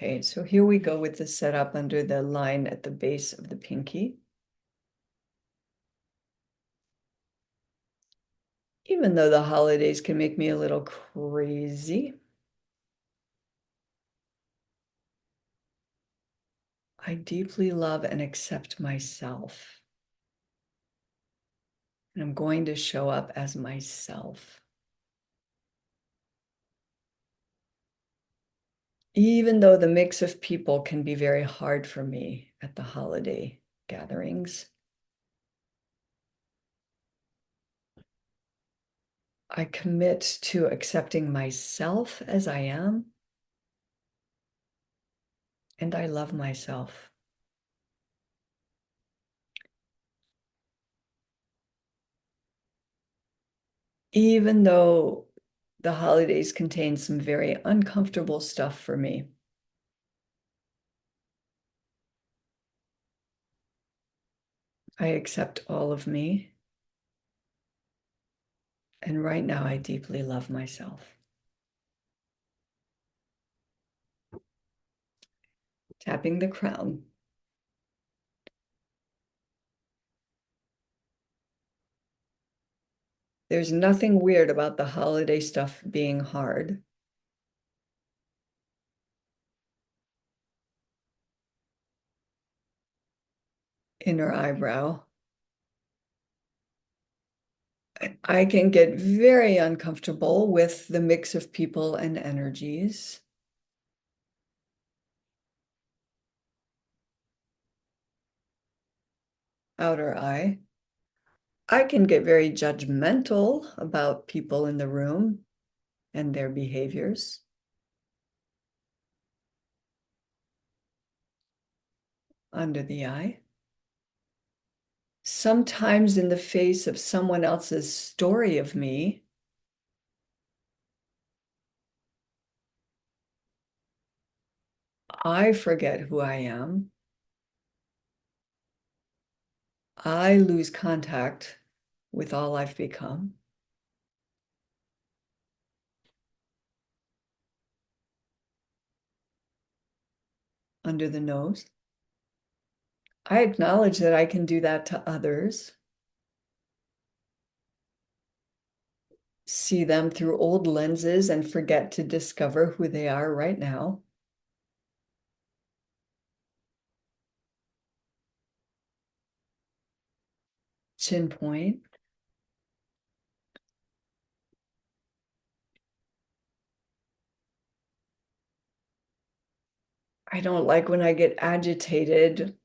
Okay, so here we go with the setup under the line at the base of the pinky. Even though the holidays can make me a little crazy, I deeply love and accept myself. And I'm going to show up as myself. Even though the mix of people can be very hard for me at the holiday gatherings, I commit to accepting myself as I am, and I love myself. Even though the holidays contain some very uncomfortable stuff for me, I accept all of me. And right now, I deeply love myself. Tapping the crown. There's nothing weird about the holiday stuff being hard. Inner eyebrow. I can get very uncomfortable with the mix of people and energies. Outer eye. I can get very judgmental about people in the room and their behaviors. Under the eye. Sometimes in the face of someone else's story of me, I forget who I am. I lose contact with all I've become. Under the nose. I acknowledge that I can do that to others. See them through old lenses and forget to discover who they are right now. Chin point. I don't like when I get agitated,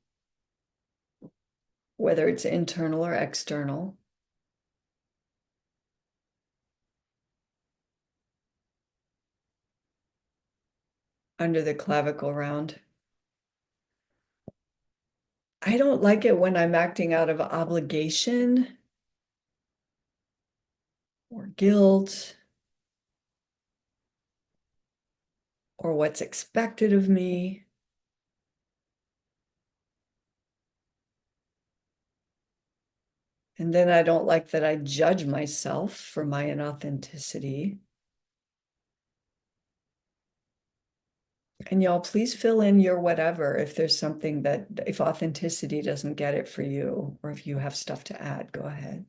whether it's internal or external. Under the clavicle round. I don't like it when I'm acting out of obligation or guilt or what's expected of me. And then I don't like that I judge myself for my inauthenticity. And y'all, please fill in your whatever if there's something that, if authenticity doesn't get it for you, or if you have stuff to add, go ahead.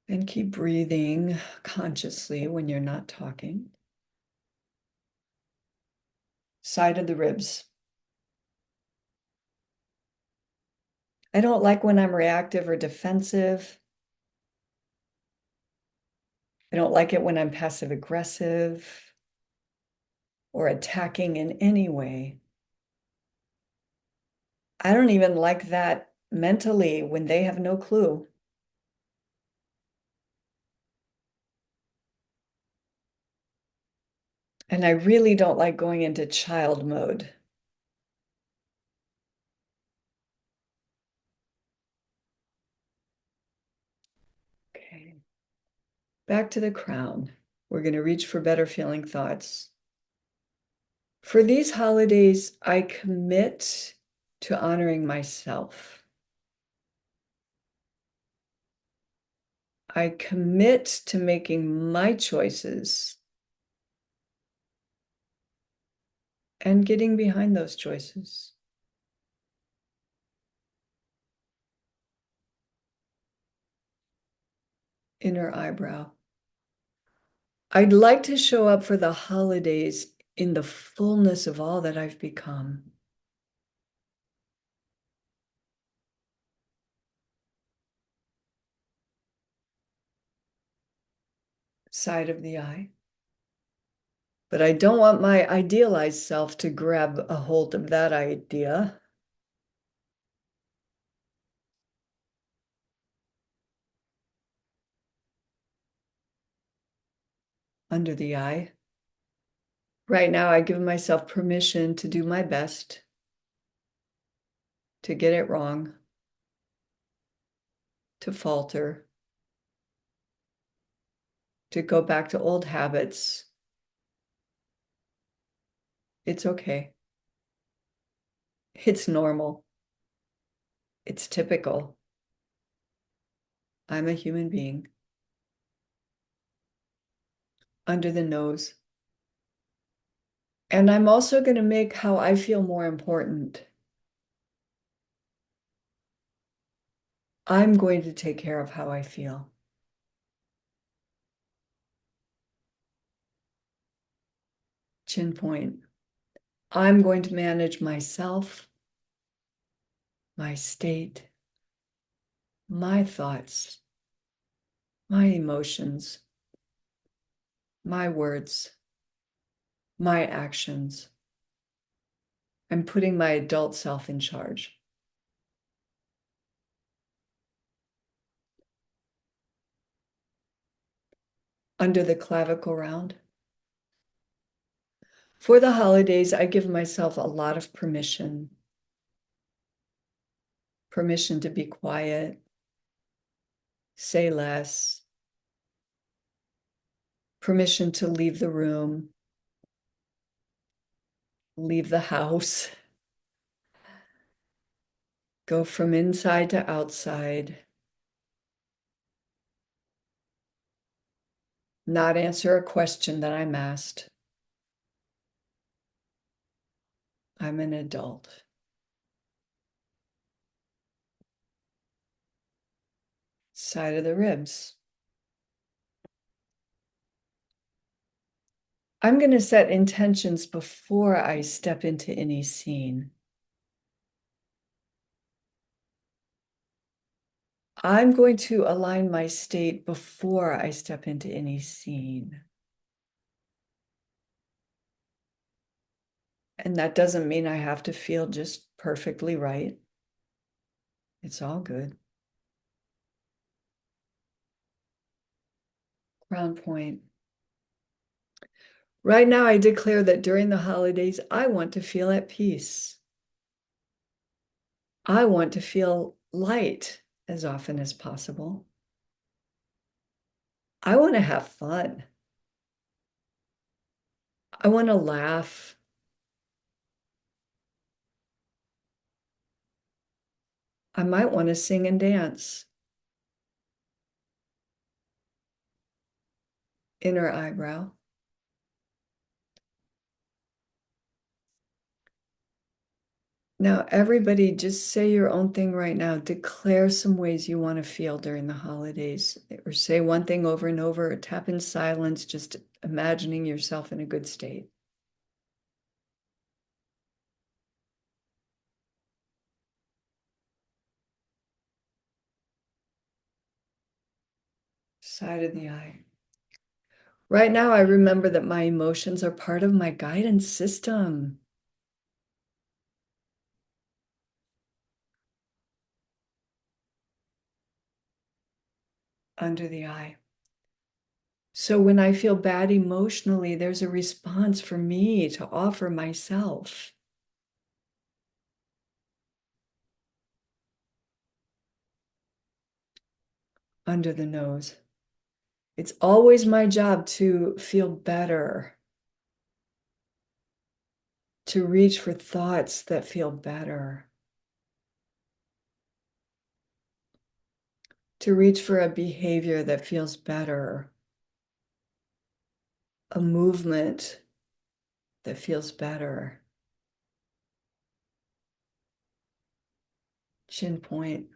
And keep breathing consciously when you're not talking. Side of the ribs. I don't like when I'm reactive or defensive. I don't like it when I'm passive aggressive or attacking in any way. I don't even like that mentally when they have no clue. And I really don't like going into child mode. Okay. Back to the crown. We're going to reach for better feeling thoughts. For these holidays, I commit to honoring myself. I commit to making my choices and getting behind those choices. Inner eyebrow. I'd like to show up for the holidays in the fullness of all that I've become. Side of the eye. But I don't want my idealized self to grab a hold of that idea. Under the eye. Right now, I give myself permission to do my best, to get it wrong, to falter, to go back to old habits. It's okay. It's normal. It's typical. I'm a human being. Under the nose. And I'm also going to make how I feel more important. I'm going to take care of how I feel. Chin point. I'm going to manage myself, my state, my thoughts, my emotions, my words, my actions. I'm putting my adult self in charge. Under the clavicle round. For the holidays, I give myself a lot of permission. Permission to be quiet, say less, permission to leave the room, leave the house, go from inside to outside, not answer a question that I'm asked. I'm an adult. Side of the ribs. I'm going to set intentions before I step into any scene. I'm going to align my state before I step into any scene. And that doesn't mean I have to feel just perfectly right. It's all good. Crown point. Right now, I declare that during the holidays, I want to feel at peace. I want to feel light as often as possible. I want to have fun. I want to laugh. I might want to sing and dance. Inner eyebrow. Now, everybody, just say your own thing right now. Declare some ways you want to feel during the holidays, or say one thing over and over, or tap in silence, just imagining yourself in a good state. Side of the eye. Right now, I remember that my emotions are part of my guidance system. Under the eye. So when I feel bad emotionally, there's a response for me to offer myself. Under the nose. It's always my job to feel better, to reach for thoughts that feel better, to reach for a behavior that feels better, a movement that feels better. Chin point.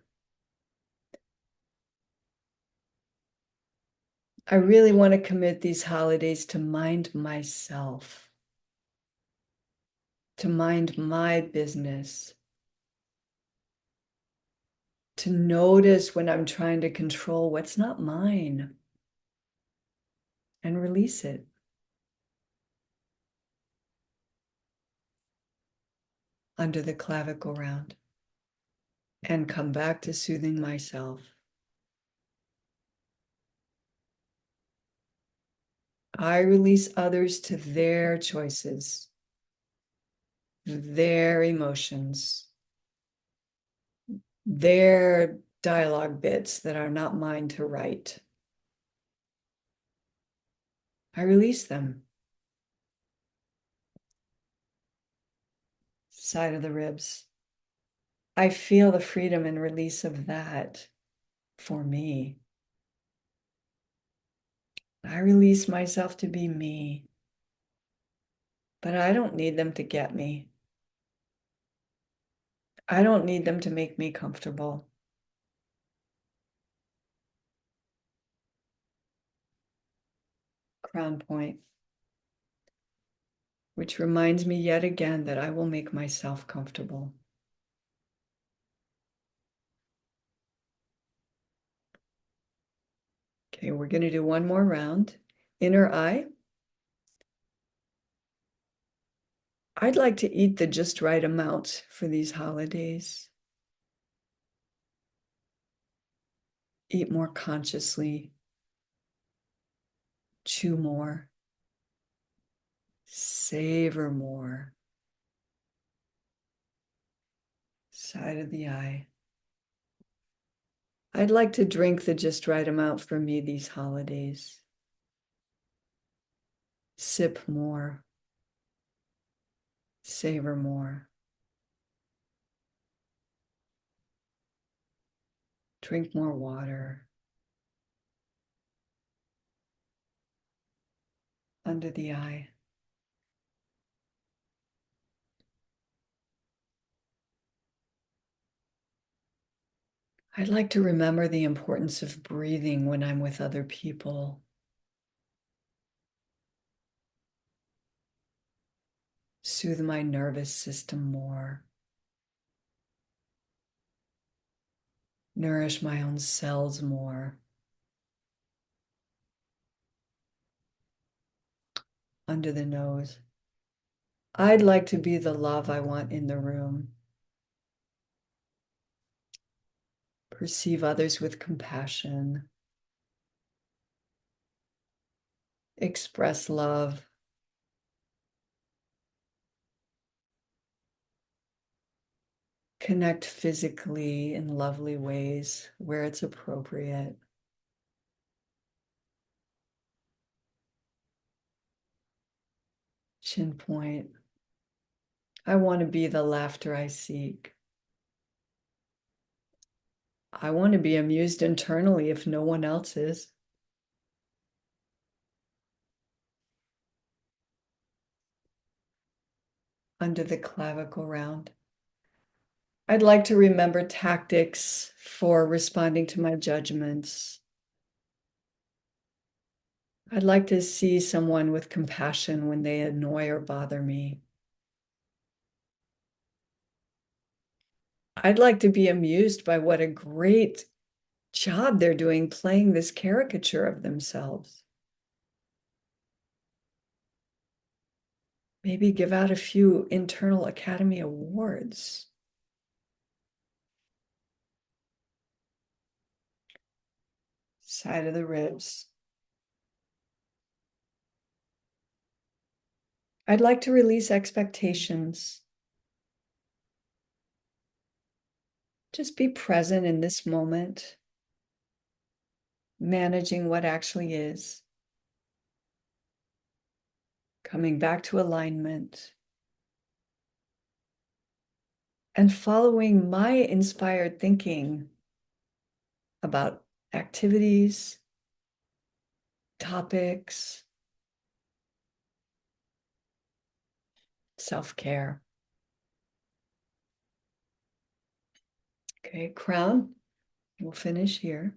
I really want to commit these holidays to mind myself, to mind my business, to notice when I'm trying to control what's not mine and release it. Under the clavicle round and come back to soothing myself. I release others to their choices, their emotions, their dialogue bits that are not mine to write. I release them. Side of the ribs. I feel the freedom and release of that for me. I release myself to be me, but I don't need them to get me. I don't need them to make me comfortable. Crown point, which reminds me yet again that I will make myself comfortable. Okay, we're going to do one more round. Inner eye. I'd like to eat the just right amount for these holidays. Eat more consciously. Chew more. Savor more. Side of the eye. I'd like to drink the just right amount for me these holidays. Sip more. Savor more. Drink more water. Under the eye. I'd like to remember the importance of breathing when I'm with other people. Soothe my nervous system more. Nourish my own cells more. Under the nose. I'd like to be the love I want in the room. Perceive others with compassion. Express love. Connect physically in lovely ways where it's appropriate. Chin point. I want to be the laughter I seek. I want to be amused internally if no one else is. Under the clavicle round. I'd like to remember tactics for responding to my judgments. I'd like to see someone with compassion when they annoy or bother me. I'd like to be amused by what a great job they're doing playing this caricature of themselves. Maybe give out a few internal Academy Awards. Side of the ribs. I'd like to release expectations. Just be present in this moment, managing what actually is, coming back to alignment, and following my inspired thinking about activities, topics, self-care. Okay, crown. We'll finish here.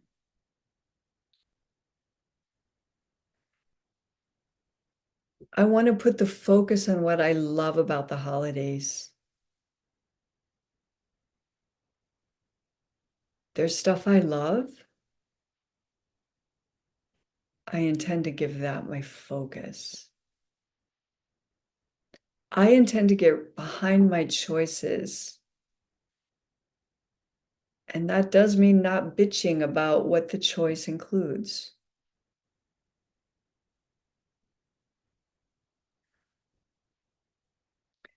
I want to put the focus on what I love about the holidays. There's stuff I love. I intend to give that my focus. I intend to get behind my choices. And that does mean not bitching about what the choice includes.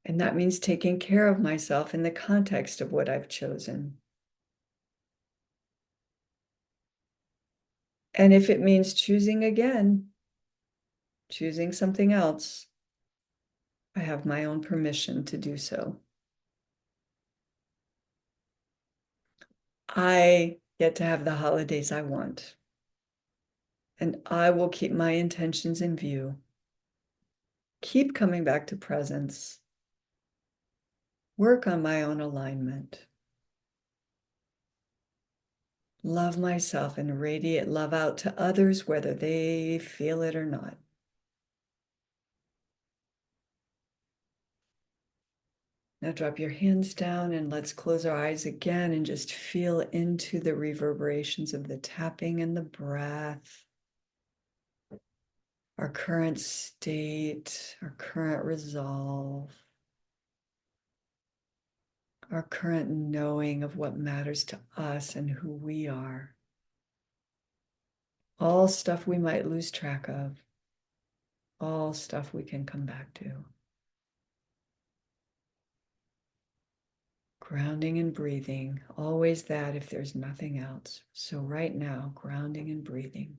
And that means taking care of myself in the context of what I've chosen. And if it means choosing again, choosing something else, I have my own permission to do so. I get to have the holidays I want. And I will keep my intentions in view. Keep coming back to presence. Work on my own alignment. Love myself and radiate love out to others, whether they feel it or not. Now drop your hands down and let's close our eyes again and just feel into the reverberations of the tapping and the breath. Our current state, our current resolve, our current knowing of what matters to us and who we are. All stuff we might lose track of, all stuff we can come back to. Grounding and breathing, always that if there's nothing else. So right now, grounding and breathing.